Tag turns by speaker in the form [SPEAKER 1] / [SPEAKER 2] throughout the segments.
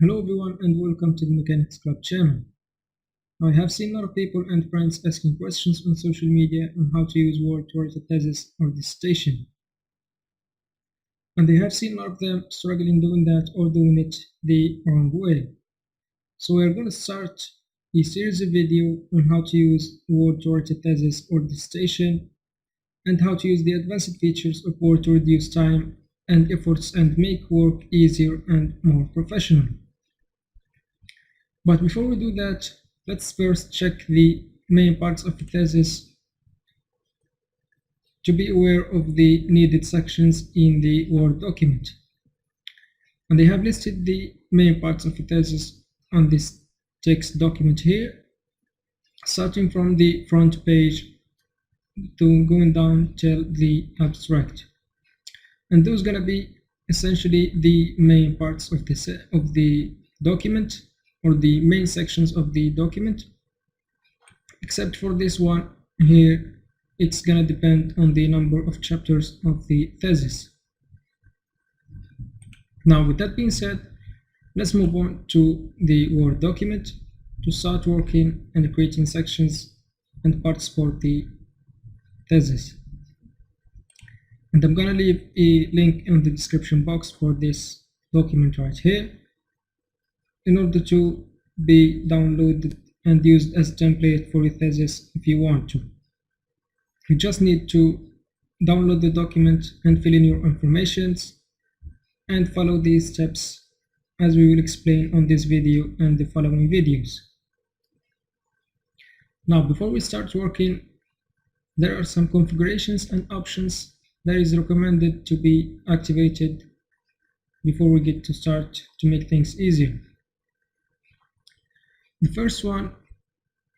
[SPEAKER 1] Hello everyone and welcome to the Mechanics Club channel. I have seen a lot of people and friends asking questions on social media on how to use Word to write a thesis or dissertation. And I have seen a lot of them struggling doing that or doing it the wrong way. So we are going to start a series of videos on how to use Word to write a thesis or dissertation and how to use the advanced features of Word to reduce time and efforts and make work easier and more professional. But before we do that, let's first check the main parts of the thesis to be aware of the needed sections in the Word document. And I have listed the main parts of the thesis on this text document here, starting from the front page to going down till the abstract. And those are going to be essentially the main parts of the document, or the main sections of the document, except for this one here. It's gonna depend on the number of chapters of the thesis. Now with that being said, let's move on to the Word document to start working and creating sections and parts for the thesis. And I'm gonna leave a link in the description box for this document right here, in order to be downloaded and used as a template for your thesis if you want to. You just need to download the document and fill in your informations and follow these steps as we will explain on this video and the following videos. Now before we start working, there are some configurations and options that is recommended to be activated before we get to start to make things easier. The first one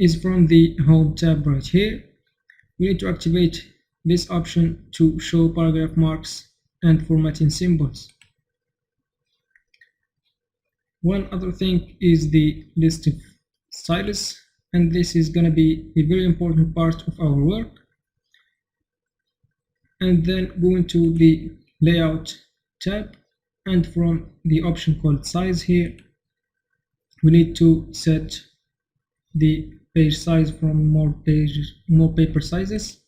[SPEAKER 1] is from the Home tab right here. We need to activate this option to show paragraph marks and formatting symbols. One other thing is the list of styles, and this is going to be a very important part of our work. And then go into the Layout tab, and from the option called Size here, we need to set the page size from more paper sizes,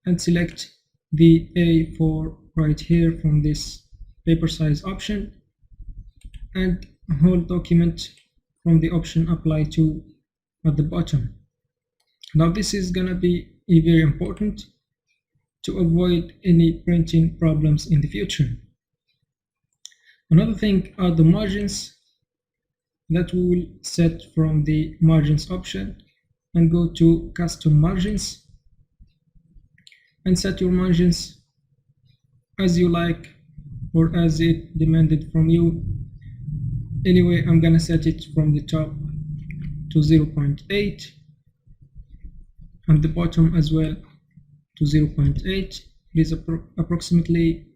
[SPEAKER 1] and select the A4 right here from this paper size option, and whole document from the option Apply to at the bottom. Now this is gonna be very important to avoid any printing problems in the future. Another thing are the margins that we will set from the margins option, and go to custom margins and set your margins as you like or as it demanded from you. Anyway, I'm gonna set it from the top to 0.8 and the bottom as well to 0.8. It is approximately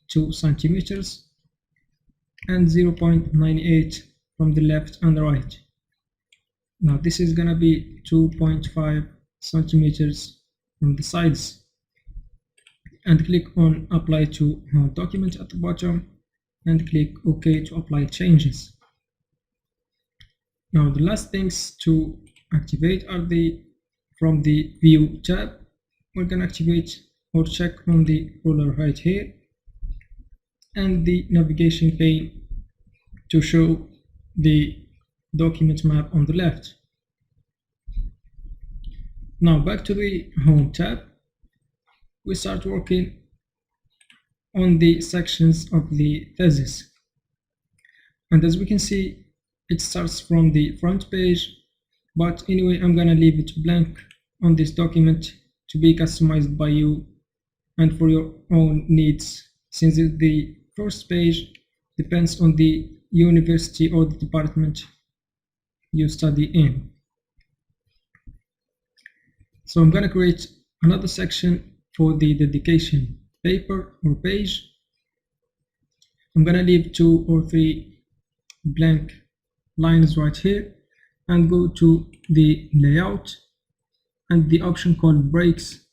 [SPEAKER 1] 2 centimeters, and 0.98 from the left and the right. Now this is gonna be 2.5 centimeters from the sides, and click on Apply to Whole Document at the bottom, and click OK to apply changes. Now the last things to activate are from the View tab. We're gonna activate or check on the ruler right here and the navigation pane to show the document map on the left. Now back to the Home tab, we start working on the sections of the thesis. And as we can see, it starts from the front page, but anyway, I'm gonna leave it blank on this document to be customized by you and for your own needs, since the first page depends on the university or the department you study in. So I'm going to create another section for the dedication paper or page. I'm going to leave 2 or 3 blank lines right here, and go to the layout and the option called breaks,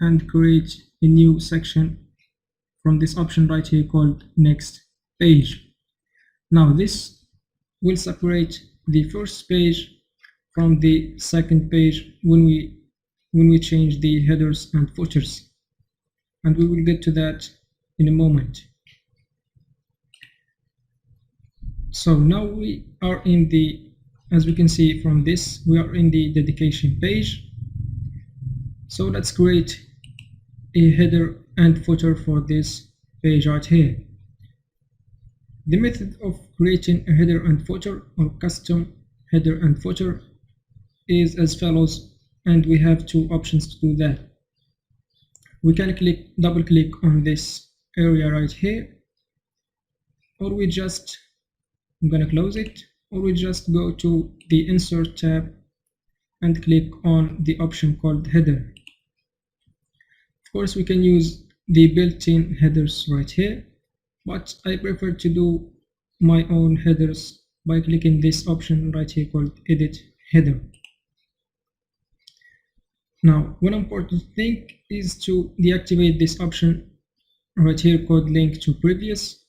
[SPEAKER 1] and create a new section from this option right here called next page. Now this will separate the first page from the second page when we change the headers and footers, and we will get to that in a moment. So now we are in the, as we can see from this, we are in the dedication page. So let's create a header and footer for this page right here. The method of creating a header and footer, or custom header and footer, is as follows, and we have two options to do that. We can double click on this area right here, or we just, I'm gonna close it, or we just go to the insert tab and click on the option called header. Of course we can use the built-in headers right here, but I prefer to do my own headers by clicking this option right here called edit header. Now one important thing is to deactivate this option right here called link to previous,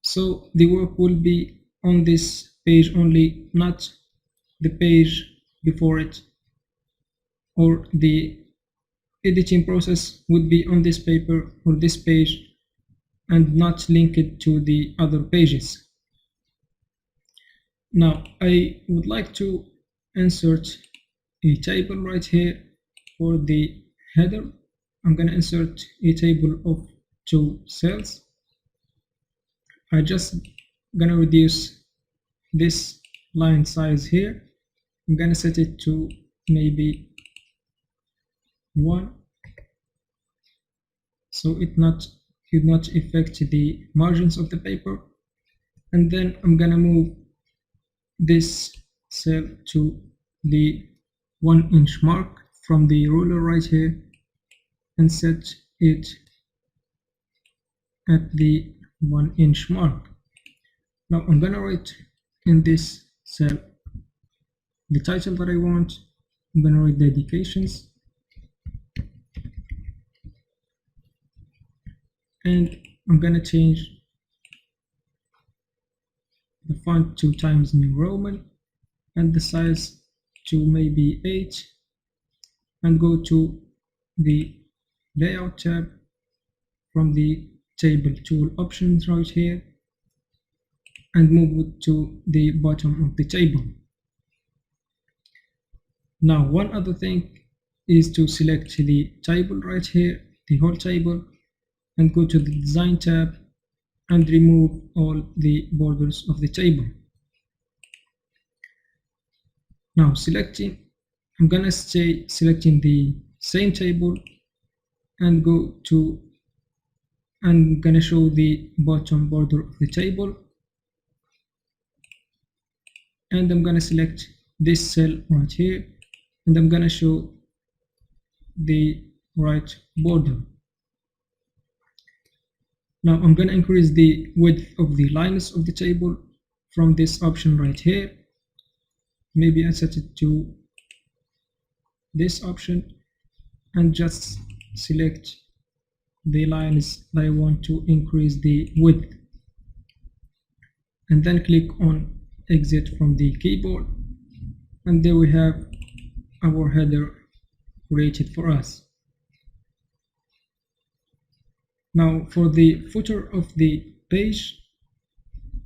[SPEAKER 1] so the work will be on this page only, not the page before it, or the editing process would be on this paper or this page and not link it to the other pages. Now I would like to insert a table right here for the header. I'm gonna insert a table of 2 cells. I just gonna reduce this line size here. I'm gonna set it to maybe 1, so it should not affect the margins of the paper. And then I'm gonna move this cell to the 1-inch mark from the ruler right here and set it at the 1-inch mark. Now I'm gonna write in this cell the title that I want. I'm gonna write dedications, and I'm gonna change the font to Times New Roman and the size to maybe 8, and go to the layout tab from the table tool options right here and move it to the bottom of the table. Now one other thing is to select the table right here, the whole table, and go to the design tab and remove all the borders of the table. Now I'm gonna stay selecting the same table and I'm gonna show the bottom border of the table, and I'm gonna select this cell right here and I'm gonna show the right border. Now I'm gonna increase the width of the lines of the table from this option right here. Maybe I set it to this option and just select the lines that I want to increase the width, and then click on exit from the keyboard, and there we have our header created for us. Now for the footer of the page,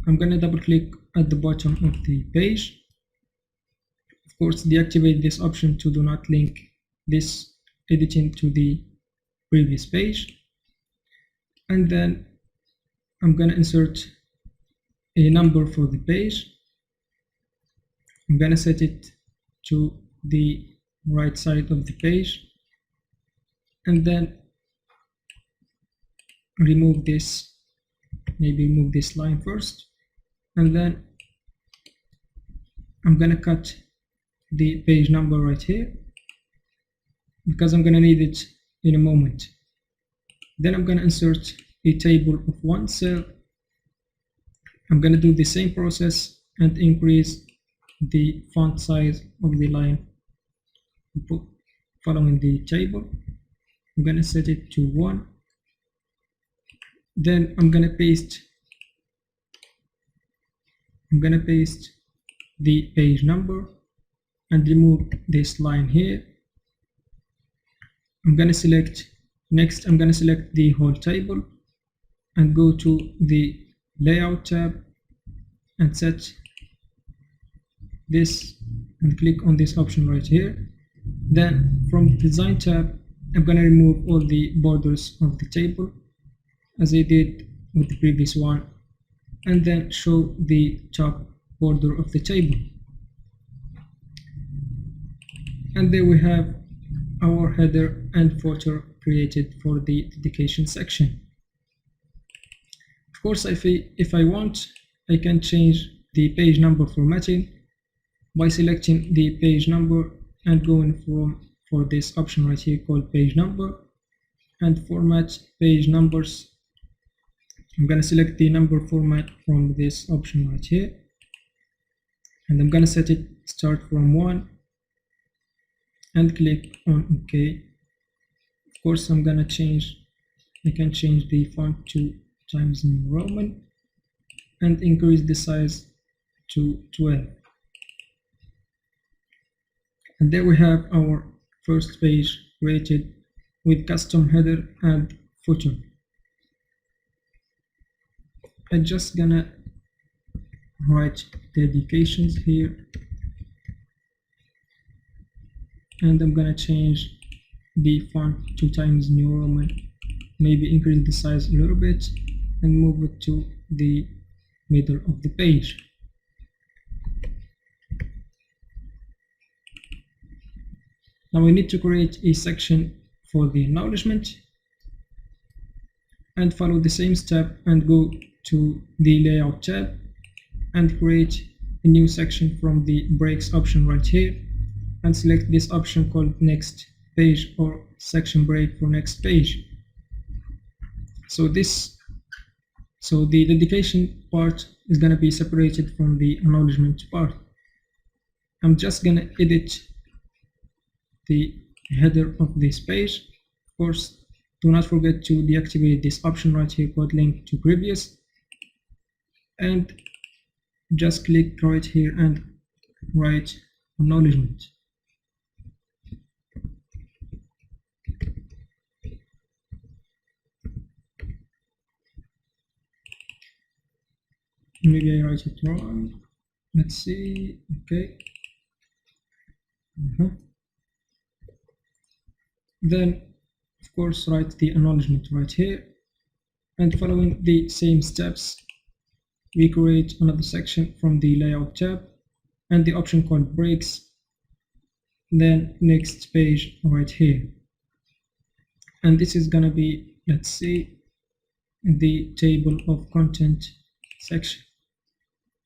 [SPEAKER 1] I'm gonna double click at the bottom of the page. Of course, deactivate this option to do not link this editing to the previous page, and then I'm gonna insert a number for the page. I'm gonna set it to the right side of the page, and then remove this, maybe move this line first, and then I'm gonna cut the page number right here because I'm gonna need it in a moment. Then I'm gonna insert a table of 1 cell. I'm gonna do the same process and increase the font size of the line following the table. I'm gonna set it to 1. Then I'm gonna paste
[SPEAKER 2] I'm gonna paste the page number and remove this line here. I'm gonna select the whole table and go to the layout tab and set this and click on this option right here. Then from the design tab, I'm gonna remove all the borders of the table as I did with the previous one, and then show the top border of the table. And there we have our header and footer created for the dedication section. Of course, if I want, I can change the page number formatting by selecting the page number and going for this option right here called page number and format page numbers. I'm gonna select the number format from this option right here, and I'm gonna set it start from 1 and click on OK. Of course, I can change the font to Times New Roman and increase the size to 12. And there we have our first page created with custom header and footer. I'm just gonna write dedications here, and I'm gonna change the font to Times New Roman, maybe increase the size a little bit and move it to the middle of the page. Now we need to create a section for the acknowledgement and follow the same step and go to the layout tab and create a new section from the breaks option right here and select this option called next page or section break for next page. So the dedication part is going to be separated from the acknowledgement part. I'm just going to edit the header of this page. Of course, do not forget to deactivate this option right here called link to previous, and just click right here and write acknowledgement. Maybe I write it wrong. Let's see. Okay. Then of course write the acknowledgement right here, and following the same steps we create another section from the layout tab and the option called breaks, then next page right here, and this is gonna be, let's see, the table of content section.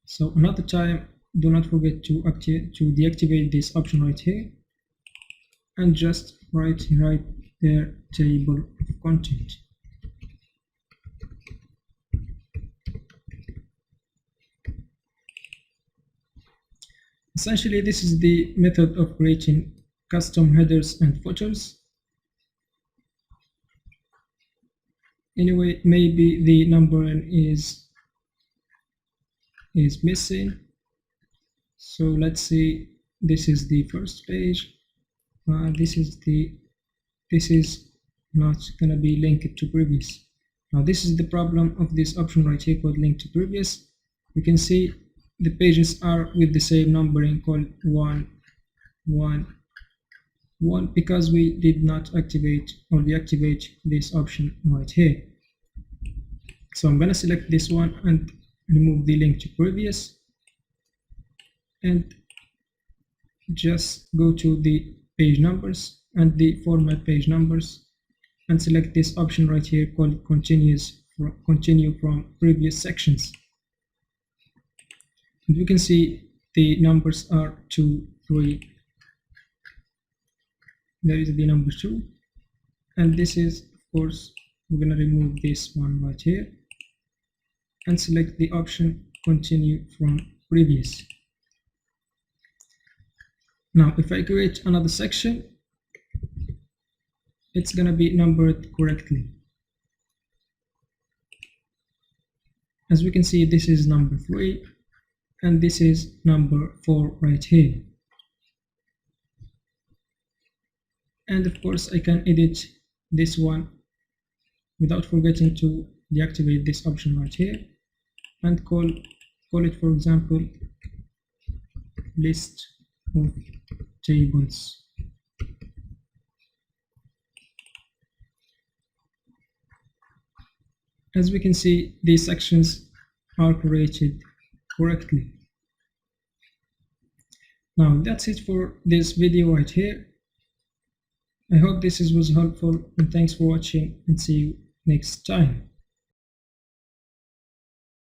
[SPEAKER 2] So another time, do not forget to deactivate this option right here and just write right there table of content. Essentially, this is the method of creating custom headers and footers. Anyway, maybe the numbering is missing. So let's see, this is the first page. This is not gonna be linked to previous. Now this is the problem of this option right here called link to previous. You can see the pages are with the same numbering called 1, 1, 1 because we did not activate or deactivate this option right here. So I'm gonna select this one and remove the link to previous and just go to the page numbers and the format page numbers and select this option right here called continue from previous sections. And you can see the numbers are 2, 3. There is the number 2, and this is, of course, we're gonna remove this one right here and select the option continue from previous. Now if I create another section, it's gonna be numbered correctly. As we can see, this is number 3,
[SPEAKER 1] and this is number 4 right here. And of course I can edit this one without forgetting to deactivate this option right here and call it, for example, list of tables. As we can see, these sections are created correctly. Now that's it for this video right here. I hope this was helpful, and thanks for watching, and see you next time.